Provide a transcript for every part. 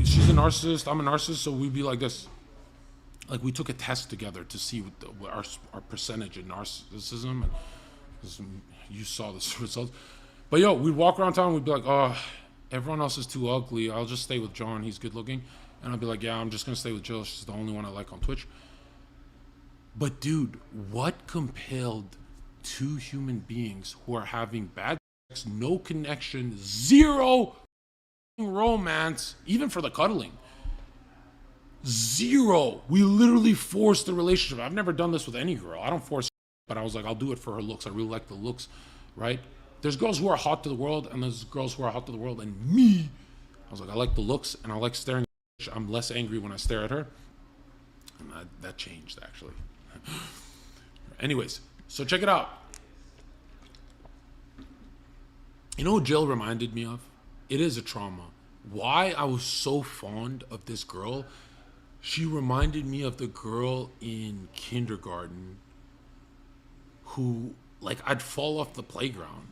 she's a narcissist, I'm a narcissist, so we'd be like this. Like we took a test together to see what our percentage in narcissism. And you saw the results. But yo, we'd walk around town and we'd be like, oh, everyone else is too ugly. I'll just stay with John. He's good looking. And I'd be like, yeah, I'm just going to stay with Jill. She's the only one I like on Twitch. But dude, what compelled two human beings who are having bad sex, no connection, zero romance, even for the cuddling? Zero. We literally forced the relationship. I've never done this with any girl. I don't force, but I was like, I'll do it for her looks. I really like the looks, right? There's girls who are hot to the world, and there's girls who are hot to the world, and me, I was like, I like the looks, and I like staring at her. I'm less angry when I stare at her. And that changed, actually. Anyways, so check it out. You know what Jill reminded me of? It is a trauma. Why I was so fond of this girl, she reminded me of the girl in kindergarten who, like, I'd fall off the playground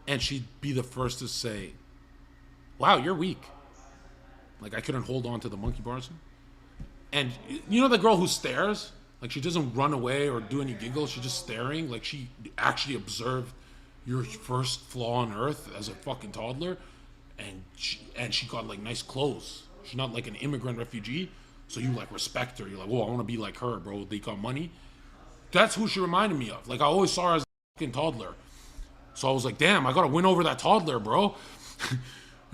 and she'd be the first to say, wow, you're weak. Like, I couldn't hold on to the monkey bars. And you know the girl who stares? Like, she doesn't run away or do any giggles. She's just staring. Like, she actually observed your first flaw on earth as a fucking toddler. And she got, like, nice clothes. She's not, like, an immigrant refugee. So you, like, respect her. You're like, oh, I want to be like her, bro. They got money. That's who she reminded me of. Like, I always saw her as a fucking toddler. So I was like, damn, I got to win over that toddler, bro.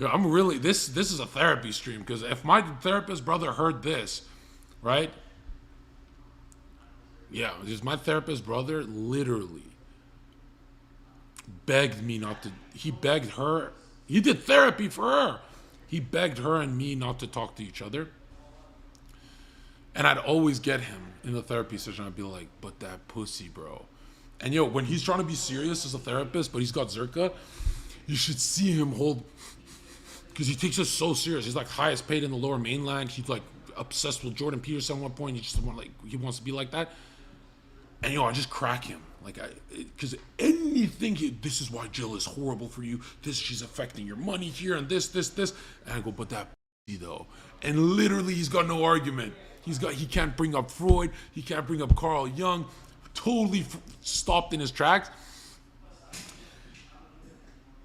Yeah, I'm really, this is a therapy stream. Because if my therapist brother heard this, right? Yeah, just my therapist brother literally begged me not to. He begged her. He did therapy for her. He begged her and me not to talk to each other. And I'd always get him in the therapy session. I'd be like, but that pussy, bro. And yo, when he's trying to be serious as a therapist, but he's got Zherka, you should see him hold, because he takes it so serious. He's like highest paid in the Lower Mainland. He's like obsessed with Jordan Peterson at one point. He wants to be like that. And yo, I just crack him. Like, because anything, this is why Jill is horrible for you. She's affecting your money here and this. And I go, but that pussy though. And literally, he's got no argument. He can't bring up Freud. He can't bring up Carl Jung. Totally stopped in his tracks.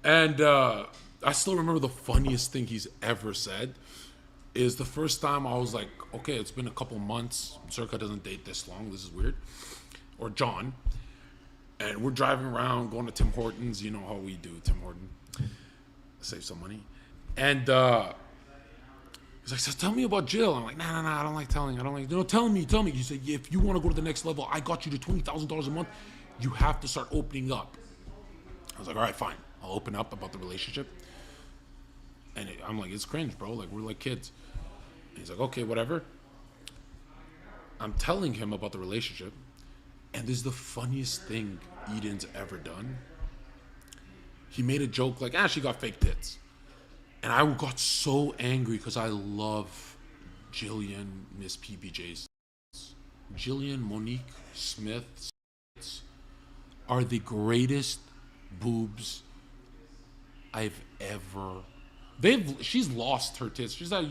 And I still remember the funniest thing he's ever said is the first time I was like, okay, it's been a couple months. Zherka doesn't date this long. This is weird. Or John. And we're driving around, going to Tim Hortons. You know how we do, Tim Hortons. Save some money. And he's like, so tell me about Jill. I'm like, nah, I don't like telling. No, tell me. He said, yeah, if you want to go to the next level, I got you to $20,000 a month. You have to start opening up. I was like, all right, fine. I'll open up about the relationship. And I'm like, it's cringe, bro. Like, we're like kids. And he's like, okay, whatever. I'm telling him about the relationship. And this is the funniest thing Eden's ever done. He made a joke like, she got fake tits. And I got so angry because I love Jillian, Miss PBJ's. Jillian, Monique, Smith are the greatest boobs I've ever. She's lost her tits. She's not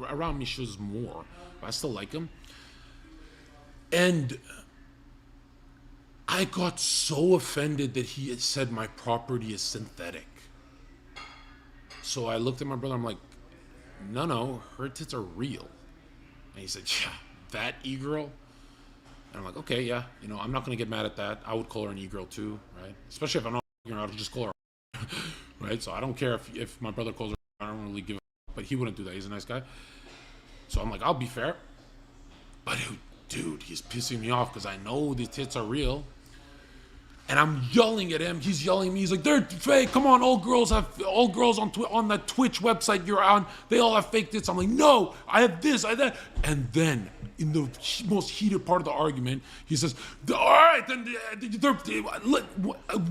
around me. She was more, but I still like them. And I got so offended that he had said my property is synthetic. So I looked at my brother. I'm like, no, her tits are real. And he said, yeah, that e-girl. And I'm like, okay, yeah. You know, I'm not going to get mad at that. I would call her an e-girl too, right? Especially if I'm not figuring out, I'll just call her, right? So I don't care if my brother calls her. I don't really give a but he wouldn't do that. He's a nice guy. So I'm like, I'll be fair. But dude, he's pissing me off because I know these tits are real. And I'm yelling at him. He's yelling at me. He's like, they're fake. Come on, all girls on that Twitch website you're on, they all have fake tits. I'm like, no, I have this, I have that. And then in the most heated part of the argument, he says, all right, then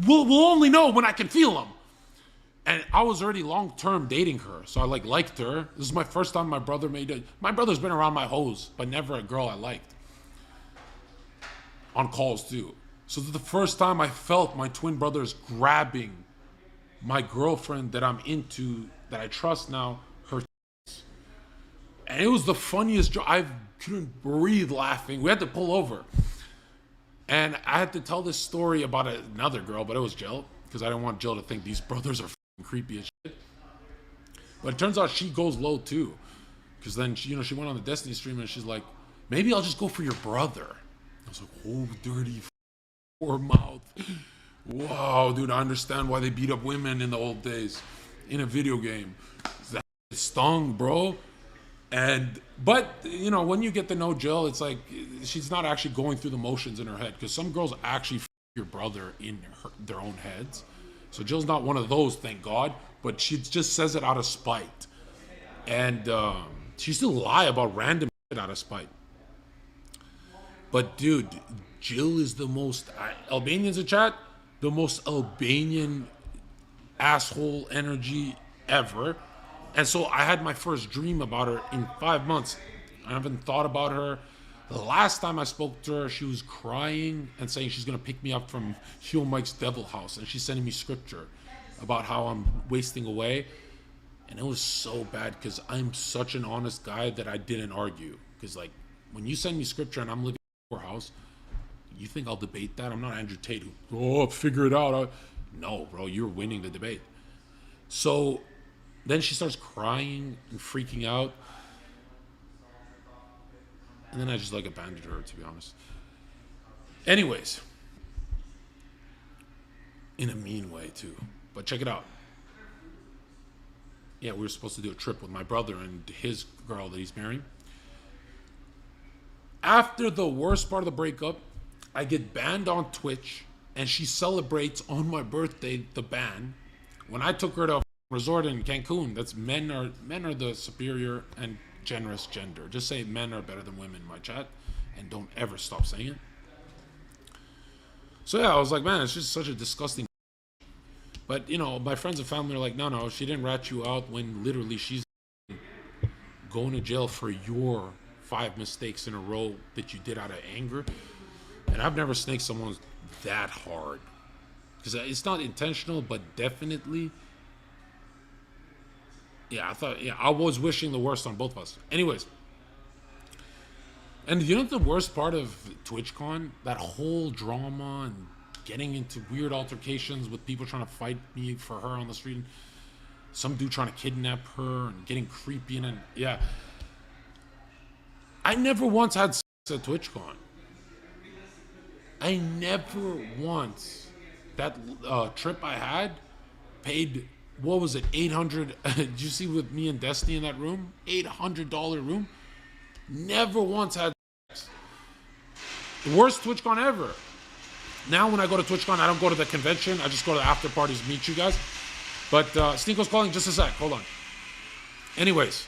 we'll only know when I can feel them. And I was already long-term dating her, so I liked her. This is my first time my brother made it. My brother's been around my hoes, but never a girl I liked. On calls too. So this is the first time I felt my twin brothers grabbing my girlfriend that I'm into that I trust now, her. And it was the funniest joke. I couldn't breathe laughing. We had to pull over. And I had to tell this story about another girl, but it was Jill, because I didn't want Jill to think these brothers are creepy as shit. But it turns out she goes low too. Because then, she went on the Destiny stream and she's like, maybe I'll just go for your brother. I was like, oh, dirty poor mouth. Wow, dude, I understand why they beat up women in the old days in a video game. That stung, bro. But when you get to know Jill, it's like she's not actually going through the motions in her head, because some girls actually your brother in their own heads. So Jill's not one of those, thank God. But she just says it out of spite, and she still lie about random shit out of spite. But dude, Jill is the most Albanians in chat, the most Albanian asshole energy ever. And so I had my first dream about her in 5 months. I haven't thought about her. The last time I spoke to her, she was crying and saying she's going to pick me up from Hugh Mike's Devil House. And she's sending me scripture about how I'm wasting away. And it was so bad, because I'm such an honest guy that I didn't argue. Because, like, when you send me scripture and I'm living in your house, you think I'll debate that? I'm not Andrew Tate who, figure it out. No, bro, you're winning the debate. So then she starts crying and freaking out. And then I just abandoned her, to be honest. Anyways. In a mean way, too. But check it out. Yeah, we were supposed to do a trip with my brother and his girl that he's marrying. After the worst part of the breakup, I get banned on Twitch, and she celebrates on my birthday the ban. When I took her to a resort in Cancun, that's men are the superior and generous gender. Just say men are better than women in my chat, and don't ever stop saying it. So yeah, I was like, man, it's just such a disgusting. But my friends and family are like, no, she didn't rat you out when literally she's going to jail for your 5 mistakes in a row that you did out of anger. And I've never snaked someone that hard, because it's not intentional, but definitely. Yeah, I was wishing the worst on both of us. Anyways. And the worst part of TwitchCon? That whole drama and getting into weird altercations with people trying to fight me for her on the street. And some dude trying to kidnap her and getting creepy. And yeah. I never once had sex at TwitchCon. I never once. That trip I had paid, what was it, 800? Did you see with me and Destiny in that room? $800 room. Never once had sex. The worst TwitchCon ever. Now when I go to TwitchCon, I don't go to the convention. I just go to the after parties, meet you guys. But Sneako's calling, just a sec. Hold on. Anyways,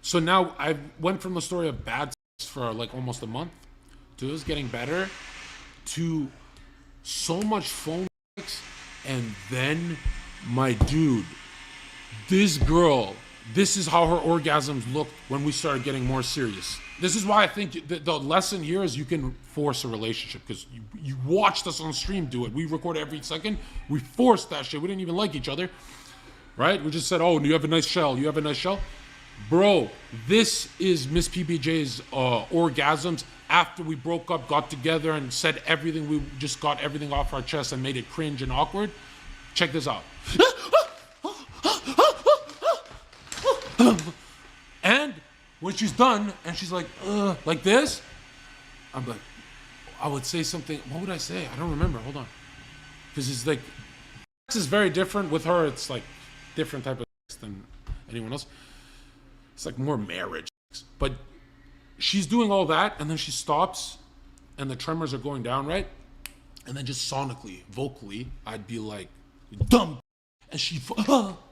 so now I went from the story of bad sex for almost a month to it was getting better to so much phone sex, and then my dude, this girl, this is how her orgasms looked when we started getting more serious. This is why I think the lesson here is you can force a relationship, because you watched us on stream do it. We record every second. We forced that shit. We didn't even like each other, right? We just said, oh, you have a nice shell. You have a nice shell. Bro, this is Miss PBJ's orgasms after we broke up, got together, and said everything. We just got everything off our chest and made it cringe and awkward. Check this out. And when she's done and she's like this, I'm like, I would say something. What would I say? I don't remember. Hold on. Because it's like, this is very different. With her, it's like different type of sex than anyone else. It's like more marriage. But she's doing all that, and then she stops, and the tremors are going down, right? And then just sonically, vocally, I'd be like, dumb. And she'd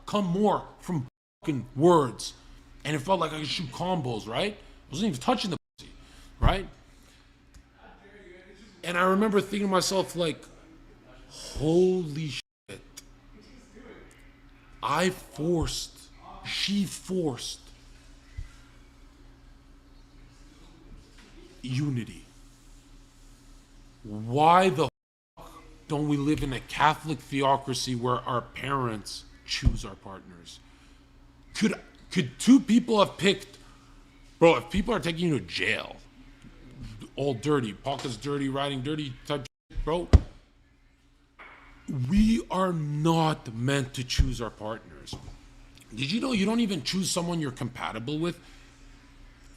come more from fucking words. And it felt like I could shoot combos, right? I wasn't even touching the pussy, right? And I remember thinking to myself, like, holy shit. She forced unity. Why the fuck don't we live in a Catholic theocracy where our parents choose our partners? Could two people have picked, bro? If people are taking you to jail, all dirty, pockets dirty, riding dirty type shit, bro. We are not meant to choose our partners. Did you know you don't even choose someone you're compatible with?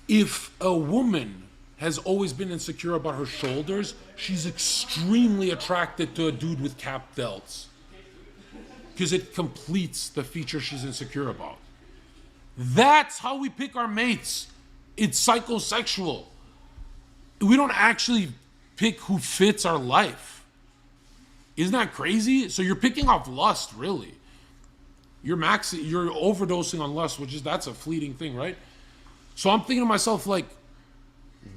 If a woman has always been insecure about her shoulders, she's extremely attracted to a dude with cap delts. Because it completes the feature she's insecure about. That's how we pick our mates. It's psychosexual. We don't actually pick who fits our life. Isn't that crazy? So you're picking off lust, really. You're overdosing on lust, that's a fleeting thing, right? So I'm thinking to myself, like,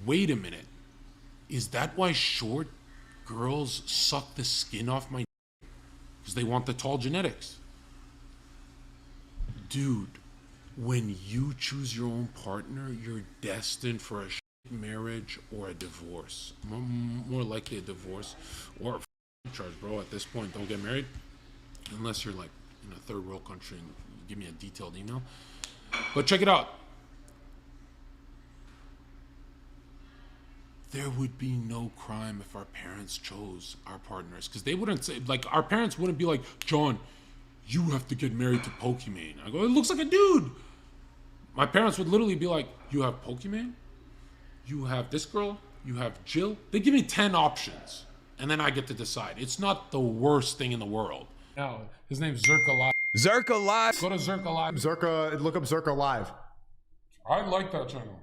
wait a minute. Is that why short girls suck the skin off my because they want the tall genetics? Dude, when you choose your own partner, you're destined for a marriage or a divorce. More likely a divorce or a charge, bro. At this point, don't get married unless you're like in a third world country and give me a detailed email. But check it out. There would be no crime if our parents chose our partners, because they wouldn't say, like, our parents wouldn't be like, John, you have to get married to Pokimane. I go, it looks like a dude. My parents would literally be like, you have Pokimane, you have this girl, you have Jill. They give me 10 options, and then I get to decide. It's not the worst thing in the world. No, his name's Zherka Live. Zherka Live. Go to Zherka Live. Zherka, look up Zherka Live. I like that channel.